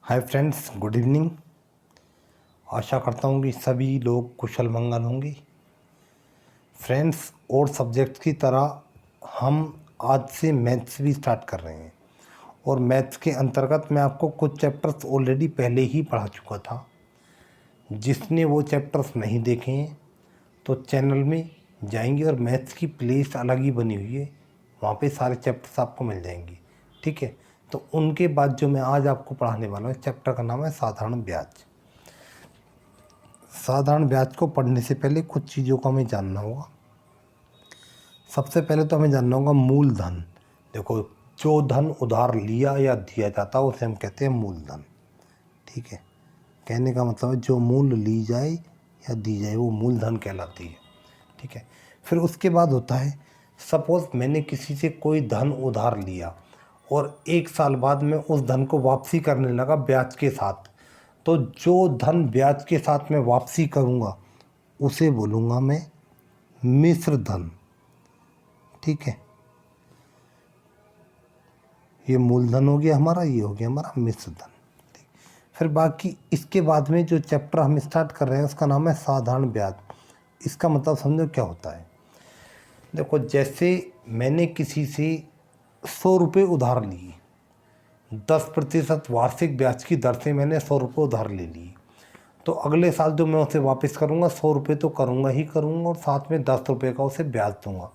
हाय friends, good evening. आशा करता हूँ कि सभी लोग कुशल मंगल होंगे। फ्रेंड्स, और सब्जेक्ट्स की तरह हम आज से मैथ्स भी स्टार्ट कर रहे हैं और मैथ्स के अंतर्गत मैं आपको कुछ चैप्टर्स ऑलरेडी पहले ही पढ़ा चुका था। जिसने वो चैप्टर्स नहीं देखे हैं तो चैनल में जाएंगे और मैथ्स की प्लेलिस्ट अलग ही बनी हुई है, वहाँ पे सारे चैप्टर्स आपको मिल जाएंगे। ठीक है, तो उनके बाद जो मैं आज आपको पढ़ाने वाला हूँ, चैप्टर का नाम है साधारण ब्याज। साधारण ब्याज को पढ़ने से पहले कुछ चीज़ों को हमें जानना होगा। सबसे पहले तो हमें जानना होगा मूलधन। देखो, जो धन उधार लिया या दिया जाता है उसे हम कहते हैं मूलधन। ठीक है, कहने का मतलब है जो मूल ली जाए या दी जाए वो मूलधन कहलाती है। ठीक है, फिर उसके बाद होता है, सपोज़ मैंने किसी से कोई धन उधार लिया और 1 साल बाद मैं उस धन को वापसी करने लगा ब्याज के साथ, तो जो धन ब्याज के साथ मैं वापसी करूँगा उसे बोलूँगा मैं मिश्र धन। ठीक है, ये मूलधन हो गया हमारा, ये हो गया हमारा मिश्र धन। फिर बाकी इसके बाद में जो चैप्टर हम स्टार्ट कर रहे हैं उसका नाम है साधारण ब्याज। इसका मतलब समझो क्या होता है। देखो, जैसे मैंने किसी से 100 रुपये उधार लिए, 10% वार्षिक ब्याज की दर से मैंने 100 रुपये उधार ले लिए, तो अगले साल जो मैं उसे वापस करूँगा 100 रुपये तो करूँगा ही करूँगा और साथ में 10 रुपये का उसे ब्याज दूँगा,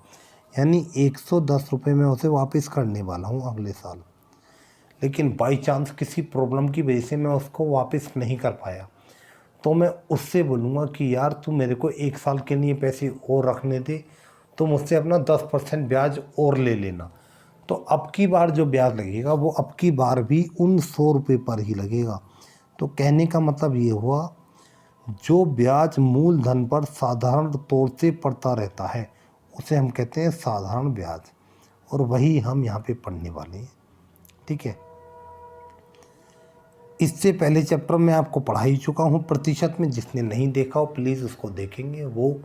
यानी 110 रुपये मैं उसे वापस करने वाला हूँ अगले साल। लेकिन बाई चांस किसी प्रॉब्लम की वजह से मैं उसको वापस नहीं कर पाया, तो मैं उससे बोलूँगा कि यार तू मेरे को 1 साल के लिए पैसे और रखने दे, तो मुझसे अपना 10% ब्याज और ले लेना। तो अब की बार जो ब्याज लगेगा वो अब की बार भी उन 100 रुपये पर ही लगेगा। तो कहने का मतलब ये हुआ, जो ब्याज मूलधन पर साधारण तौर से पड़ता रहता है उसे हम कहते हैं साधारण ब्याज, और वही हम यहाँ पे पढ़ने वाले हैं। ठीक है, इससे पहले चैप्टर में आपको पढ़ा ही चुका हूँ प्रतिशत में। जिसने नहीं देखा हो प्लीज़ उसको देखेंगे, वो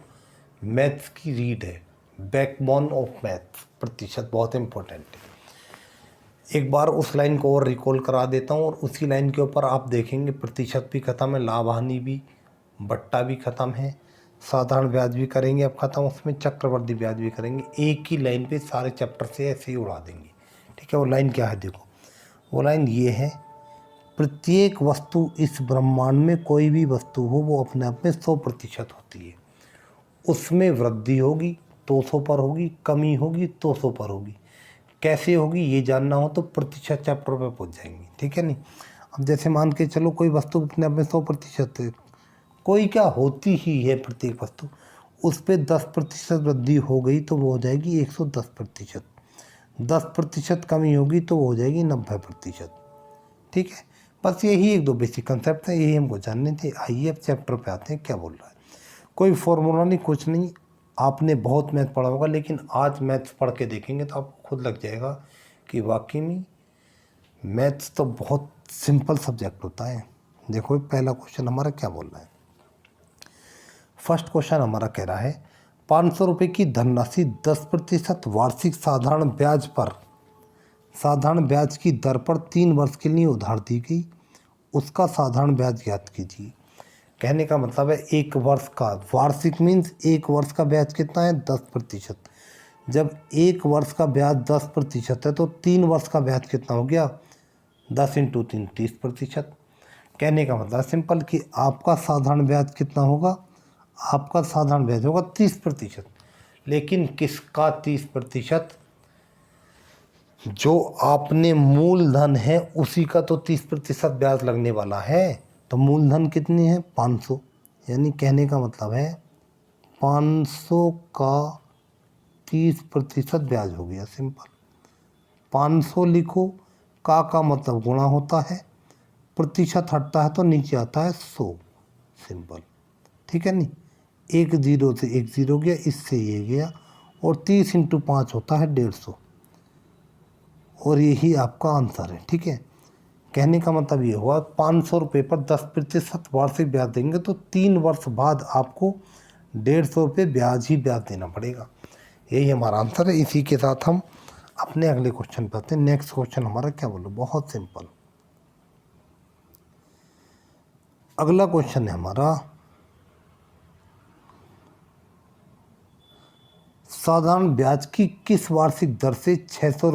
मैथ्स की रीड है, बैकबोन ऑफ मैथ्स। प्रतिशत बहुत इम्पोर्टेंट है। एक बार उस लाइन को और रिकॉल करा देता हूँ और उसी लाइन के ऊपर आप देखेंगे प्रतिशत भी ख़त्म है, लाभ हानि भी, बट्टा भी ख़त्म है, साधारण ब्याज भी करेंगे अब ख़त्म, उसमें चक्रवृद्धि ब्याज भी करेंगे। एक ही लाइन पे सारे चैप्टर से ऐसे ही उड़ा देंगे। ठीक है, वो लाइन क्या है देखो, वो लाइन ये है, प्रत्येक वस्तु इस ब्रह्मांड में कोई भी वस्तु हो वो अपने आप में 100% होती है। उसमें वृद्धि होगी तो 100 पर होगी, कमी होगी तो 100 पर होगी। कैसे होगी ये जानना हो तो प्रतिशत चैप्टर पे पहुंच जाएंगे। ठीक है नहीं, अब जैसे मान के चलो कोई वस्तु अपने आप में 100% है, कोई क्या होती ही है प्रत्येक वस्तु, उस पर 10% वृद्धि हो गई तो वो हो जाएगी 110%, 10% कमी होगी तो वो हो जाएगी 90%। ठीक है, बस यही एक दो बेसिक कंसेप्ट है, यही हमको जानने थे। आइए अब चैप्टर पे आते हैं क्या बोल रहा है। कोई फॉर्मूला नहीं, कुछ नहीं, आपने बहुत मैथ पढ़ा होगा लेकिन आज मैथ्स पढ़ के देखेंगे तो आपको खुद लग जाएगा कि वाकई में मैथ्स तो बहुत सिंपल सब्जेक्ट होता है। देखो पहला क्वेश्चन हमारा क्या बोल रहा है। फर्स्ट क्वेश्चन हमारा कह रहा है 500 रुपये की धनराशि 10% वार्षिक साधारण ब्याज पर, साधारण ब्याज की दर पर 3 वर्ष के लिए उधार दी गई, उसका साधारण ब्याज ज्ञात कीजिए। कहने का मतलब है 1 वर्ष का, वार्षिक मीन्स 1 वर्ष का ब्याज कितना है 10%। जब 1 वर्ष का ब्याज 10% है तो 3 वर्ष का ब्याज कितना हो गया, 10 × 3 30%। कहने का मतलब सिंपल कि आपका साधारण ब्याज कितना होगा, आपका साधारण ब्याज होगा 30%। लेकिन किसका 30%, जो आपने मूलधन है उसी का तो 30% ब्याज लगने वाला है। तो मूलधन कितनी है 500, यानी कहने का मतलब है 500 का 30% ब्याज हो गया। सिंपल 500 लिखो, का मतलब गुणा होता है, प्रतिशत हटता है तो नीचे आता है 100। सिंपल, ठीक है नहीं, 1 0 से 1 0 गया, इससे ये गया, और 30 × 5 होता है 150, और यही आपका आंसर है। ठीक है, कहने का मतलब ये हुआ 500 रुपये पर 10% वार्षिक ब्याज देंगे तो 3 वर्ष बाद आपको 150 रुपये ब्याज ही ब्याज देना पड़ेगा। यही हमारा आंसर है। इसी के साथ हम अपने अगले क्वेश्चन पर आते हैं। नेक्स्ट क्वेश्चन हमारा क्या बोलो, बहुत सिंपल। अगला क्वेश्चन है हमारा, साधारण ब्याज की किस वार्षिक दर से 600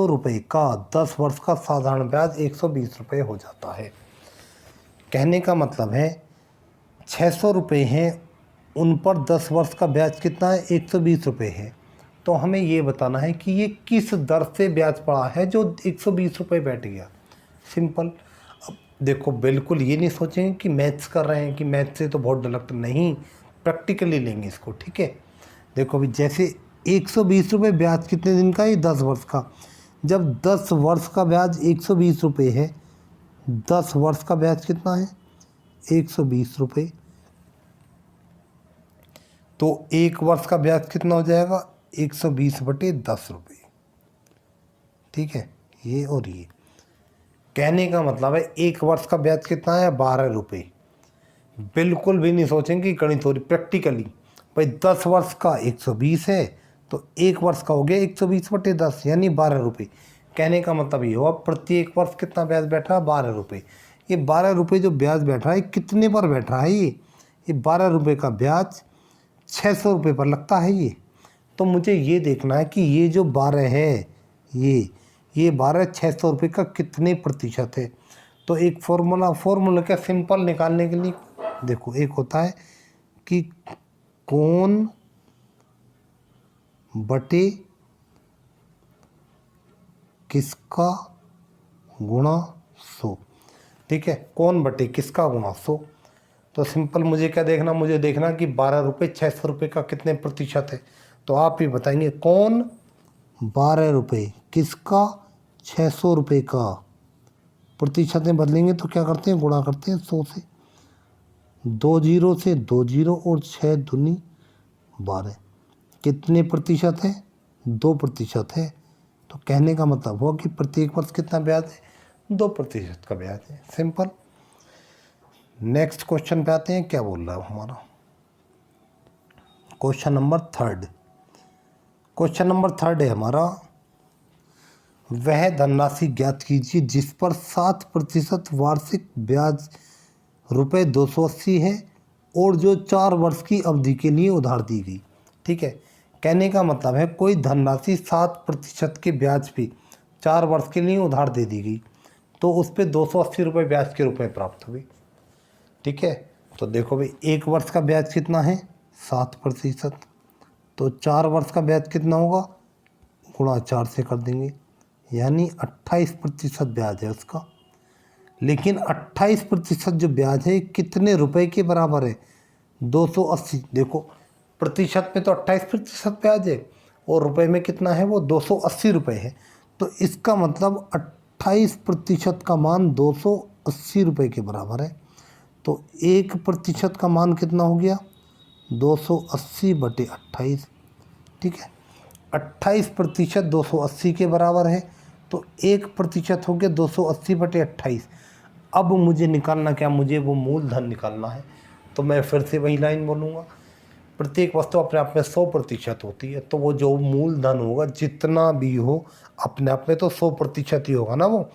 रुपये का 10 वर्ष का साधारण ब्याज 120 रुपये हो जाता है। कहने का मतलब है 600 रुपये हैं, उन पर 10 वर्ष का ब्याज कितना है, 120 रुपये है। तो हमें ये बताना है कि ये किस दर से ब्याज पड़ा है जो 120 रुपये बैठ गया। सिंपल। अब देखो, बिल्कुल ये नहीं सोचेंगे कि मैथ्स कर रहे हैं कि मैथ्स से तो बहुत डायरेक्ट, नहीं, प्रैक्टिकली लेंगे इसको। ठीक है, देखो अभी जैसे 120 रुपये ब्याज कितने दिन का है, 10 वर्ष का। जब 10 वर्ष का ब्याज 120 रुपये है, 10 वर्ष का ब्याज कितना है, 120 रुपये, तो 1 वर्ष का ब्याज कितना हो जाएगा, 120/10 रुपये। ठीक है, ये और ये। कहने का मतलब है 1 वर्ष का ब्याज कितना है, 12 रुपये। बिल्कुल भी नहीं सोचेंगे कि गणित हो रही, प्रैक्टिकली भाई 10 वर्ष का 120 है, तो 1 वर्ष का हो गया 120/10 यानी 12 रुपये। कहने का मतलब ये हुआ प्रत्येक वर्ष कितना ब्याज बैठ रहा है, 12 रुपये। ये 12 रुपये जो ब्याज बैठ रहा है कितने पर बैठ रहा है, ये 12 रुपये का ब्याज 600 रुपये पर लगता है ये। तो मुझे ये देखना है कि ये जो 12 है, ये 12 600 रुपये का कितने प्रतिशत है। तो एक फॉर्मूला क्या सिंपल निकालने के लिए, देखो एक होता है कि कौन बटे किसका गुणा 100। ठीक है, कौन बटे किसका गुणा 100। तो सिंपल मुझे क्या देखना, मुझे देखना कि 12 रुपये 600 रुपये का कितने प्रतिशत है। तो आप ही बताएंगे कौन 12 रुपये किसका 600 रुपये का, प्रतिशत में बदलेंगे तो क्या करते हैं, गुणा करते हैं 100 से। 2 जीरो से 2 जीरो और 6 दूनी 12, कितने प्रतिशत है, 2% है। तो कहने का मतलब हुआ कि प्रत्येक वर्ष कितना ब्याज है, 2% का ब्याज है। सिंपल। नेक्स्ट क्वेश्चन पे आते हैं, क्या बोल रहा है हमारा क्वेश्चन नंबर 3। क्वेश्चन नंबर 3 है हमारा, वह धनराशि ज्ञात कीजिए जिस पर 7% वार्षिक ब्याज ₹280 है और जो 4 वर्ष की अवधि के लिए उधार दी गई। ठीक है, कहने का मतलब है कोई धनराशि 7% के ब्याज पे 4 वर्ष के लिए उधार दे दी गई, तो उस पर 280 रुपये ब्याज के रूप में प्राप्त हुई। ठीक है, तो देखो भाई 1 वर्ष का ब्याज कितना है, 7%, तो 4 वर्ष का ब्याज कितना होगा, गुणा 4 से कर देंगे, यानी 28% ब्याज है उसका। लेकिन 28% जो ब्याज है कितने रुपए के बराबर है, 280। देखो प्रतिशत में तो 28% ब्याज है और रुपए में कितना है, वो 280 रुपये है। तो इसका मतलब 28% का मान 280 रुपये के बराबर है। तो 1% का मान कितना हो गया, 280/28। ठीक है, 28% 280 के बराबर है, तो 1% हो गया 280/28। अब मुझे निकालना क्या, मुझे वो मूलधन निकालना है। तो मैं फिर से वही लाइन बोलूँगा, प्रत्येक वस्तु अपने आप में 100% होती है, तो वो जो मूलधन होगा जितना भी हो अपने आप में तो 100% ही होगा ना। वो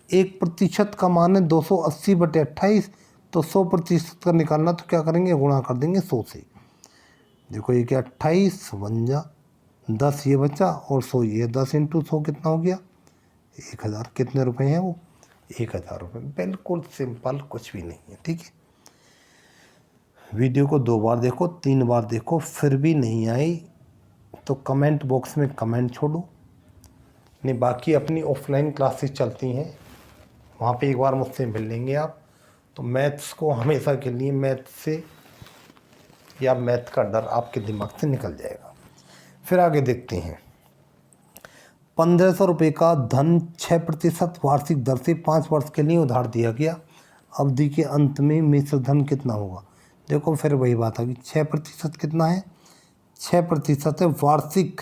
1% का मान है 280/28, तो 100% का निकालना, तो क्या करेंगे, गुणा कर देंगे 100 से। देखो ये क्या, 28 बन जा 10 ये बचा और 100 ये, 10 × 100 कितना हो गया, 1000। कितने रुपए हैं वो, 1000 रुपये। बिल्कुल सिंपल, कुछ भी नहीं है। ठीक है, वीडियो को 2 बार देखो, 3 बार देखो, फिर भी नहीं आई तो कमेंट बॉक्स में कमेंट छोड़ो। नहीं, बाकी अपनी ऑफलाइन क्लासेस चलती हैं, वहाँ पे एक बार मुझसे मिल लेंगे आप। तो मैथ्स को हमेशा के लिए, मैथ से या मैथ का डर आपके दिमाग से निकल जाएगा। फिर आगे देखते हैं, 1500 रुपये का धन 6% वार्षिक दर से 5 वर्ष के लिए उधार दिया गया। अवधि के अंत में मिश्र धन कितना होगा। देखो फिर वही बात आ गई, 6% कितना है, 6% है वार्षिक,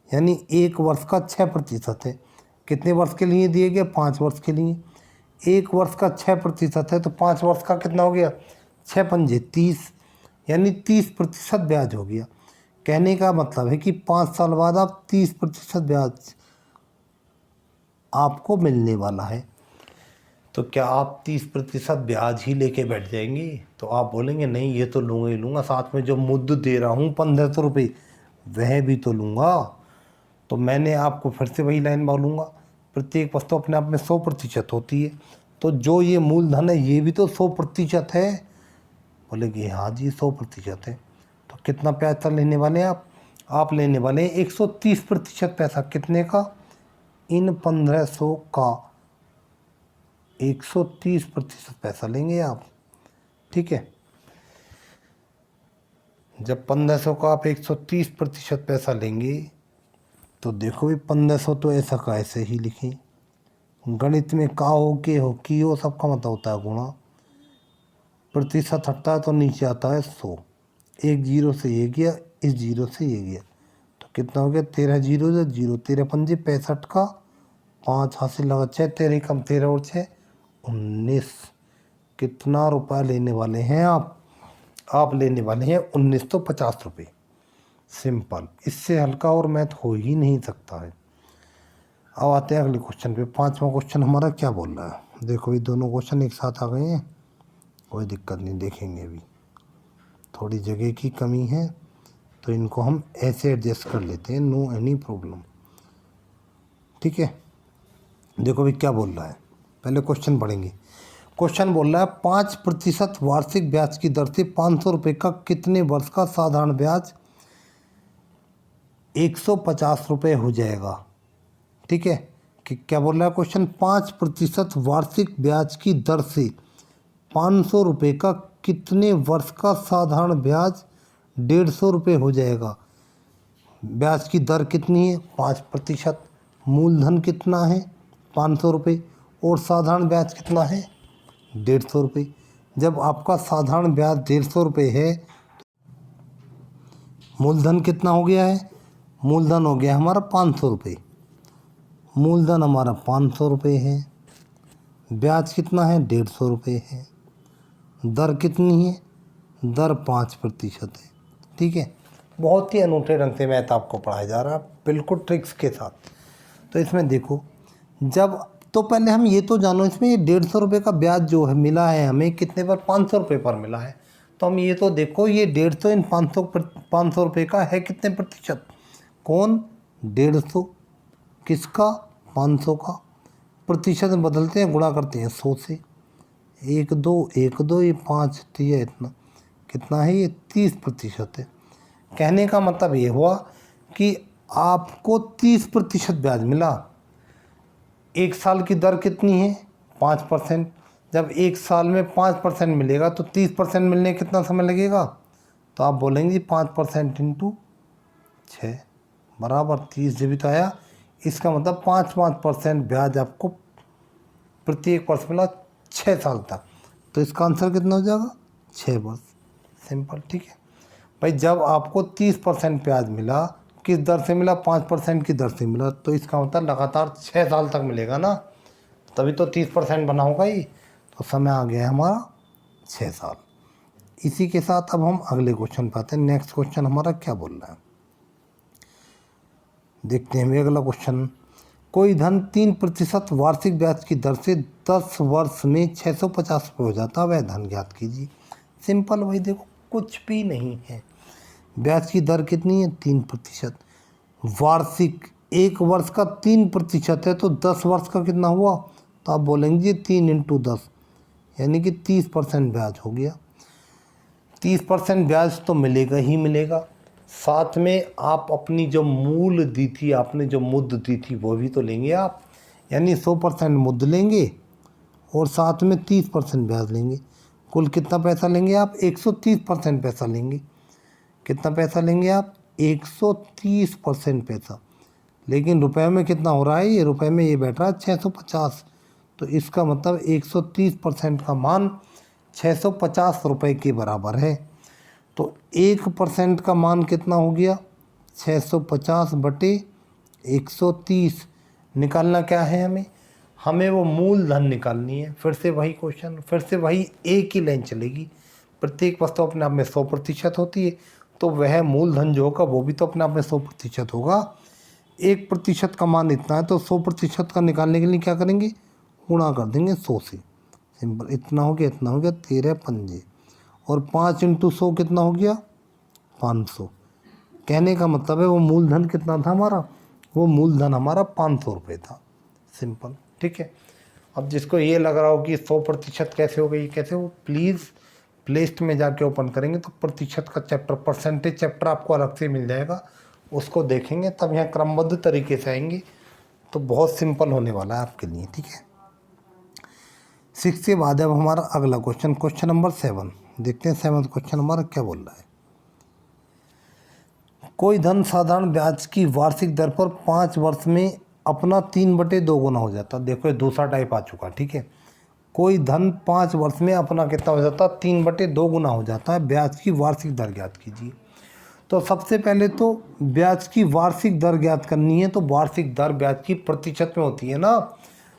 यानी 1 वर्ष का 6% है। कितने वर्ष के लिए दिए गए, 5 वर्ष के लिए। 1 वर्ष का 6% है, तो 5 वर्ष का कितना हो गया, 6 पंजे 30, यानी 30% ब्याज हो गया। कहने का मतलब है कि 5 साल बाद आप 30% ब्याज आपको मिलने वाला है। तो क्या आप 30% ब्याज ही लेके बैठ जाएंगे? तो आप बोलेंगे नहीं ये तो लूँगा ही लूँगा, साथ में जो मुद्दू दे रहा हूँ 1500 रुपये वह भी तो लूँगा। तो मैंने आपको फिर से वही लाइन बोलूँगा, प्रत्येक वस्तु अपने आप में 100% होती है, तो जो ये मूलधन है ये भी तो 100% है। बोलेंगे हाँ जी 100% है। तो कितना पैसा लेने वाले हैं आप लेने वाले हैं 130% पैसा। कितने का? इन 1500 का 130% पैसा लेंगे आप, ठीक है। जब 1500 का आप 130% पैसा लेंगे तो देखो भी 1500 तो ऐसा का ऐसे ही लिखें। गणित में का हो के हो की हो सबका मतलब होता है गुणा। प्रतिशत हटता है तो नीचे आता है 100। एक जीरो से ये गया, इस जीरो से ये गया, तो कितना हो गया? 13 जीरो जो जीरो, 13 पंजे 65 का 5 हासिल लगा 6, 13 कम 13 और 6 19। कितना रुपया लेने वाले हैं आप लेने वाले हैं 1950 रुपये। सिंपल, इससे हल्का और मैथ हो ही नहीं सकता है। अब आते हैं अगले क्वेश्चन पे। 5वां क्वेश्चन हमारा क्या बोल रहा है? देखो ये दोनों क्वेश्चन एक साथ आ गए हैं, कोई दिक्कत नहीं, देखेंगे अभी। थोड़ी जगह की कमी है तो इनको हम ऐसे एडजस्ट कर लेते हैं, नो एनी प्रॉब्लम, ठीक है। देखो भी क्या बोल रहा है, पहले क्वेश्चन पढ़ेंगे। क्वेश्चन बोल रहा है 5% वार्षिक ब्याज की दर से 500 रुपये का कितने वर्ष का साधारण ब्याज 150 रुपये हो जाएगा, ठीक है। कि क्या बोल रहा है क्वेश्चन? 5% वार्षिक ब्याज की दर से 500 रुपये का कितने वर्ष का साधारण ब्याज 150 रुपये हो जाएगा। ब्याज की दर कितनी है? 5%। मूलधन कितना है? 500 रुपये। और साधारण ब्याज कितना है? 150 रुपये। जब आपका साधारण ब्याज 150 रुपये है, मूलधन कितना हो गया है? मूलधन हो गया हमारा 500 रुपये। मूलधन हमारा 500 रुपये है, ब्याज कितना है? 150 रुपये है। दर कितनी है? दर 5% है, ठीक है। बहुत ही अनूठे ढंग से मैथ आपको पढ़ाया जा रहा है, बिल्कुल ट्रिक्स के साथ। तो इसमें देखो, जब तो पहले हम ये तो जानो, इसमें ये 150 रुपये का ब्याज जो है मिला है हमें कितने पर? 500 रुपये पर मिला है। तो हम ये तो देखो, ये 150 इन 500 रुपये का है कितने प्रतिशत? कौन? 150 किसका? 500 का। प्रतिशत में बदलते हैं, गुणा करते हैं 100 से। 1 2 ये 5 तो ये इतना कितना है? ये 30% है। कहने का मतलब ये हुआ कि आपको 30% ब्याज मिला। एक साल की दर कितनी है? 5%। जब एक साल में 5% मिलेगा तो 30% मिलने कितना समय लगेगा? तो आप बोलेंगे 5% इंटू 6 बराबर 30, जब भी तो आया। इसका मतलब 5% ब्याज आपको प्रत्येक वर्ष मिला 6 साल तक। तो इसका आंसर कितना हो जाएगा? 6 वर्ष। सिंपल, ठीक है भाई। जब आपको 30% ब्याज मिला, किस दर से मिला? 5% की दर से मिला, तो इसका मतलब लगातार 6 साल तक मिलेगा ना, तभी तो 30% बना होगा ही। तो समय आ गया है हमारा 6 साल। इसी के साथ अब हम अगले क्वेश्चन पे आते हैं। नेक्स्ट क्वेश्चन हमारा क्या बोल रहा है, देखते हैं अगला क्वेश्चन। कोई धन 3% वार्षिक ब्याज की दर से 10 वर्ष में 650 रुपये हो जाता, वह धन ज्ञात कीजिए। सिंपल भाई, देखो कुछ भी नहीं है। ब्याज की दर कितनी है? 3%। वार्षिक, एक वर्ष का 3% है तो 10 वर्ष का कितना हुआ? तो आप बोलेंगे 3 इंटू 10, यानी कि 30% ब्याज हो गया। 30% ब्याज तो मिलेगा ही मिलेगा, साथ में आप अपनी जो मूल दी थी, आपने जो मुद्द दी थी वो भी तो लेंगे आप, यानी 100% मुद्द लेंगे और साथ में 30% ब्याज लेंगे। कुल कितना पैसा लेंगे आप? 130% पैसा लेंगे। कितना पैसा लेंगे आप? 130% पैसा। लेकिन रुपए में कितना हो रहा है? ये रुपए में ये बैठ रहा है 650। तो इसका मतलब 130% का मान 650 रुपये के बराबर है। तो 1% का मान कितना हो गया? 650 बटे 130। निकालना क्या है हमें वो मूलधन निकालनी है। फिर से वही क्वेश्चन, फिर से वही एक ही लाइन चलेगी। प्रत्येक वस्तु अपने आप में 100% होती है, तो वह मूलधन जो होगा वो भी तो अपने आप में 100% होगा। 1% का मान इतना है, तो 100% का निकालने के लिए क्या करेंगे? गुणा कर देंगे 100 से। सिंपल, इतना हो गया, इतना हो गया, 13 पंजे, और 5 इंटू 100 कितना हो गया, 500। कहने का मतलब है वो मूलधन कितना था हमारा, वो मूलधन हमारा 500 रुपये था। सिंपल, ठीक है। अब जिसको ये लग रहा हो कि 100% कैसे हो गई, कैसे हो, प्लीज़ प्लेलिस्ट में जाके ओपन करेंगे तो प्रतिशत का चैप्टर, परसेंटेज चैप्टर आपको अलग से मिल जाएगा, उसको देखेंगे तब यहाँ क्रमबद्ध तरीके से आएंगे, तो बहुत सिंपल होने वाला है आपके लिए, ठीक है। 6 के बाद अब हमारा अगला क्वेश्चन, क्वेश्चन नंबर 7 देखते हैं। 7 क्वेश्चन हमारा क्या बोल रहा है। कोई धन साधारण ब्याज की वार्षिक दर पर 5 वर्ष में अपना 3/2 गुना हो जाता। देखो ये दूसरा टाइप आ चुका, ठीक है। कोई धन 5 वर्ष में अपना कितना हो जाता, 3/2 गुना हो जाता है। ब्याज की वार्षिक दर ज्ञात कीजिए। तो सबसे पहले तो ब्याज की वार्षिक दर ज्ञात करनी है, तो वार्षिक दर ब्याज की प्रतिशत में होती है ना।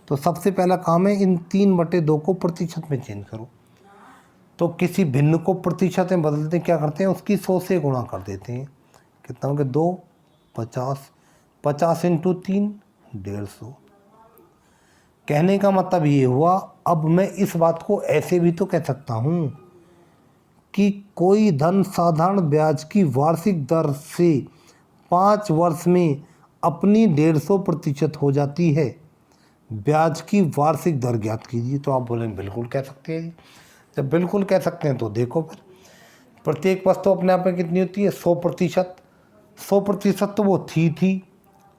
तो सबसे पहला काम है इन 3/2 को प्रतिशत में चेंज करो। तो किसी भिन्न को प्रतिशत में बदलते क्या करते हैं, उसकी 100 से गुणा कर देते हैं। कितना हो गया, 2, 50, 50 इंटू 3, 150। कहने का मतलब ये हुआ, अब मैं इस बात को ऐसे भी तो कह सकता हूँ कि कोई धन साधारण ब्याज की वार्षिक दर से 5 वर्ष में अपनी 150% हो जाती है। ब्याज की वार्षिक दर ज्ञात कीजिए। तो आप बोलेंगे बिल्कुल कह सकते हैं। जब बिल्कुल कह सकते हैं तो देखो फिर, प्रत्येक वस्तु अपने आप में कितनी होती है, 100%। 100% तो वो थी,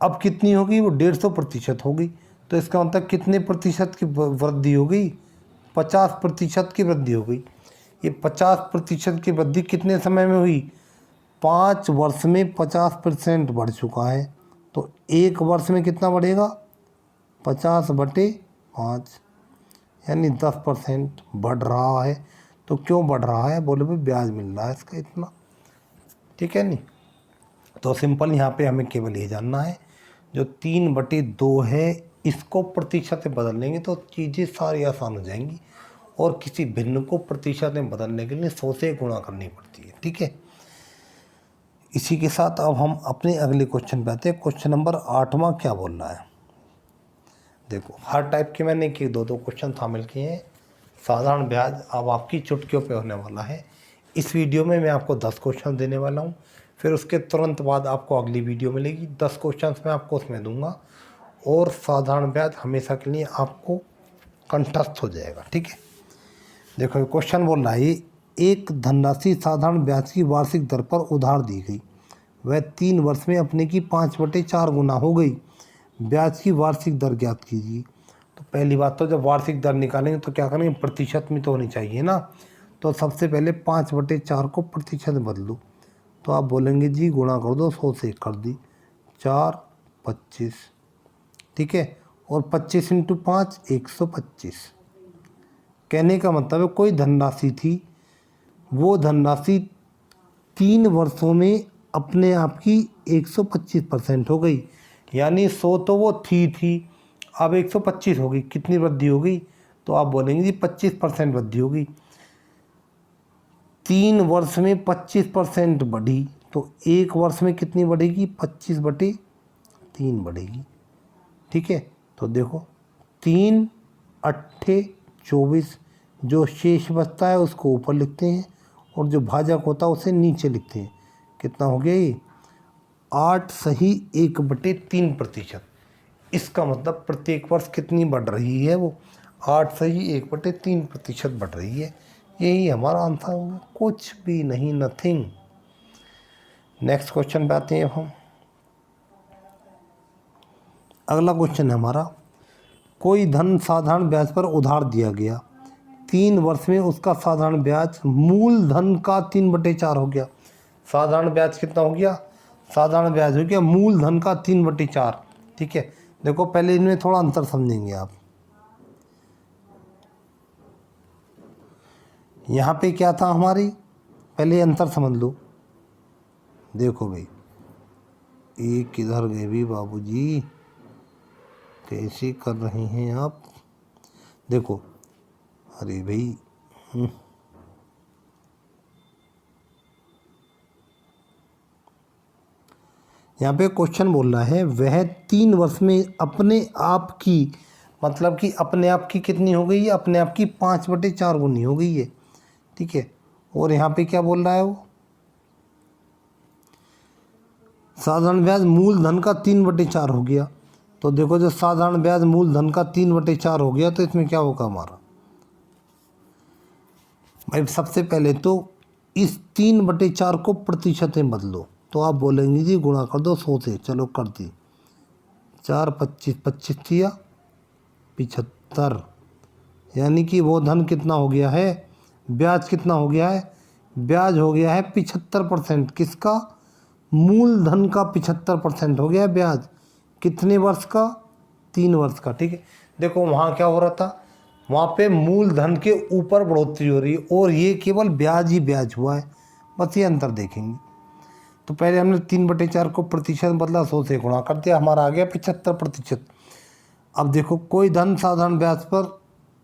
अब कितनी होगी, वो 150% हो गई। तो इसका मतलब कितने प्रतिशत की वृद्धि हो गई, 50% की वृद्धि हो गई। ये 50% की वृद्धि कितने समय में हुई, 5 वर्ष में 50% बढ़ चुका है। तो 1 वर्ष में कितना बढ़ेगा, 50/5, यानी 10% बढ़ रहा है। तो क्यों बढ़ रहा है, बोले भाई ब्याज मिल रहा है इसका इतना, ठीक है नहीं। तो सिंपल यहाँ पे हमें केवल ये जानना है, जो 3/2 है इसको प्रतिशत में बदल लेंगे तो चीज़ें सारी आसान हो जाएंगी, और किसी भिन्न को प्रतिशत में बदलने के लिए 100 से गुणा करनी पड़ती है, ठीक है। इसी के साथ अब हम अपने अगले क्वेश्चन पे आते हैं। क्वेश्चन नंबर 8वां क्या बोल रहा है। देखो हर टाइप के मैंने 1-2 क्वेश्चन शामिल किए हैं। साधारण ब्याज अब आपकी चुटकियों पे होने वाला है। इस वीडियो में मैं आपको 10 क्वेश्चन देने वाला हूँ, फिर उसके तुरंत बाद आपको अगली वीडियो मिलेगी, 10 क्वेश्चन मैं आपको उसमें दूंगा, और साधारण ब्याज हमेशा के लिए आपको कंठस्थ हो जाएगा, ठीक है। देखो क्वेश्चन बोल रहा है, एक धनराशि साधारण ब्याज की वार्षिक दर पर उधार दी गई, वह 3 वर्ष में अपने की 5/4 गुना हो गई। ब्याज की वार्षिक दर ज्ञात कीजिए। तो पहली बात तो जब वार्षिक दर निकालेंगे तो क्या करेंगे, प्रतिशत में तो होनी चाहिए ना। तो सबसे पहले 5/4 को प्रतिशत में बदलो। तो आप बोलेंगे जी गुणा कर दो, 100 से कर दी, 4, 25, ठीक है। और 25 इंटू 5, 125। कहने का मतलब है कोई धनराशि थी, वो धनराशि 3 वर्षों में अपने आप की 125% हो गई, यानी 100 तो वो थी, अब 125 हो गई। कितनी वृद्धि हो गई, तो आप बोलेंगे जी 25% वृद्धि हो गई। 3 वर्ष में 25% बढ़ी, तो 1 वर्ष में कितनी बढ़ेगी, 25/3 बढ़ेगी, ठीक है। तो देखो 3 अट्ठे 24, जो शेष बचता है उसको ऊपर लिखते हैं, और जो भाजक होता है उसे नीचे लिखते हैं। कितना हो गया ये, 8 सही 1/3%। इसका मतलब प्रत्येक वर्ष कितनी बढ़ रही है, वो 8 सही 1/3% बढ़ रही है। यही हमारा आंसर होगा, कुछ भी नहीं, नथिंग। नेक्स्ट क्वेश्चन पे आते हैं हम। अगला क्वेश्चन है हमारा, कोई धन साधारण ब्याज पर उधार दिया गया, 3 वर्ष में उसका साधारण ब्याज मूल धन का 3/4 हो गया। साधारण ब्याज कितना हो गया, साधारण ब्याज हो गया मूल धन का 3/4, ठीक है। देखो पहले इनमें थोड़ा अंतर समझेंगे आप। यहाँ पे क्या था हमारी, पहले अंतर समझ लो। देखो भाई, ये किधर गए भी बाबूजी, कैसे कर रहे हैं आप, देखो, अरे भाई यहाँ पे क्वेश्चन बोल रहा है, वह 3 वर्ष में अपने आप की, मतलब कि अपने आप की कितनी हो गई है, अपने आप की 5/4 गुनी हो गई है, ठीक है। और यहाँ पे क्या बोल रहा है वो, साधारण ब्याज मूलधन का 3/4 हो गया। तो देखो जो साधारण ब्याज मूलधन का 3/4 हो गया तो इसमें क्या होगा हमारा भाई, सबसे पहले तो इस 3/4 को प्रतिशत में बदलो। तो आप बोलेंगे जी गुणा कर दो 100 से, चलो कर दी, 4 25 25 किया 75, यानी कि वो धन कितना हो गया है, ब्याज कितना हो गया है, ब्याज हो गया है 75%। किसका, मूलधन का 75% हो गया है ब्याज। कितने वर्ष का, 3 वर्ष का, ठीक है। देखो वहाँ क्या हो रहा था, वहाँ पे मूलधन के ऊपर बढ़ोतरी हो रही है और ये केवल ब्याज ही ब्याज हुआ है, बस ये अंतर देखेंगे। तो पहले हमने 3/4 को प्रतिशत बदला, 100 से गुणा कर दिया, हमारा आ गया 75%। अब देखो कोई धन साधारण ब्याज पर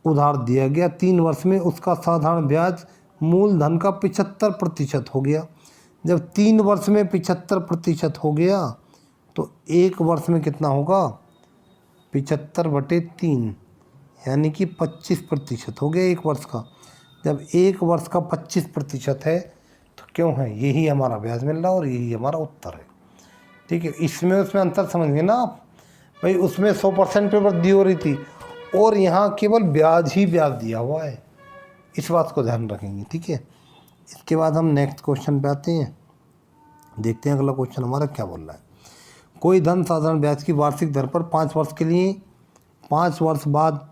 उधार दिया गया 3 वर्ष में, उसका साधारण ब्याज मूलधन का 75% हो गया। जब 3 वर्ष में 75% हो गया तो 1 वर्ष में कितना होगा, 75/3, यानी कि 25% हो गया 1 वर्ष का। जब 1 वर्ष का 25% है तो क्यों है, यही हमारा ब्याज मिल रहा है और यही हमारा उत्तर है, ठीक है। इसमें उसमें अंतर समझिए ना आप भाई, उसमें 100% पे वृद्धि हो रही थी और यहाँ केवल ब्याज ही ब्याज दिया हुआ है, इस बात को ध्यान रखेंगे, ठीक है। इसके बाद हम नेक्स्ट क्वेश्चन पे आते हैं, देखते हैं अगला क्वेश्चन हमारा क्या बोल रहा है। कोई धन साधारण ब्याज की वार्षिक दर पर 5 वर्ष के लिए, 5 वर्ष बाद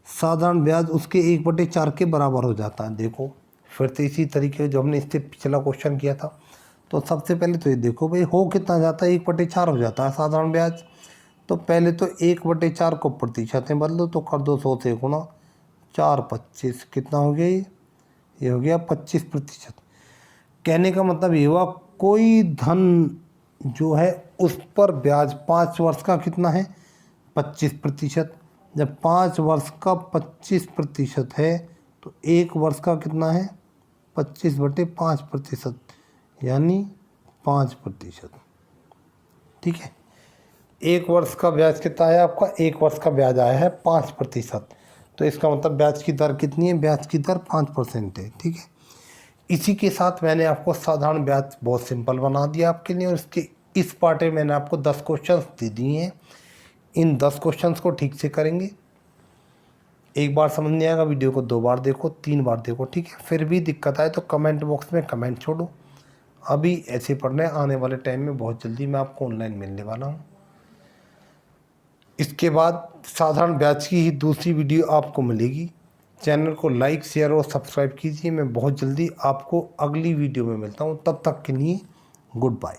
साधारण ब्याज उसके 1/4 के बराबर हो जाता है। देखो फिर से इसी तरीके जो हमने इससे पिछला क्वेश्चन किया था, तो सबसे पहले तो ये देखो भाई हो कितना जाता है, 1/4 हो जाता है साधारण ब्याज। तो पहले तो 1/4 को प्रतिशत में बदलो, तो कर दो 100 से गुणा, 4 25, कितना हो गया ये हो गया 25%। कहने का मतलब ये हुआ कोई धन जो है उस पर ब्याज 5 वर्ष का कितना है, 25%। जब 5 वर्ष का 25% है तो 1 वर्ष का कितना है, 25/5%, यानी 5%, ठीक है। 1 वर्ष का ब्याज कितना है आपका, 1 वर्ष का ब्याज आया है 5%। तो इसका मतलब ब्याज की दर कितनी है, ब्याज की दर 5% है, ठीक है। इसी के साथ मैंने आपको साधारण ब्याज बहुत सिंपल बना दिया आपके लिए, और इसके इस पार्ट में मैंने आपको 10 क्वेश्चन दे दिए हैं। इन 10 क्वेश्चंस को ठीक से करेंगे, एक बार समझ नहीं आएगा वीडियो को 2 बार देखो, 3 बार देखो, ठीक है। फिर भी दिक्कत आए तो कमेंट बॉक्स में कमेंट छोड़ो। अभी ऐसे पढ़ने आने वाले टाइम में बहुत जल्दी मैं आपको ऑनलाइन मिलने वाला हूँ। इसके बाद साधारण ब्याज की ही दूसरी वीडियो आपको मिलेगी। चैनल को लाइक शेयर और सब्सक्राइब कीजिए। मैं बहुत जल्दी आपको अगली वीडियो में मिलता हूँ, तब तक के लिए गुड बाय।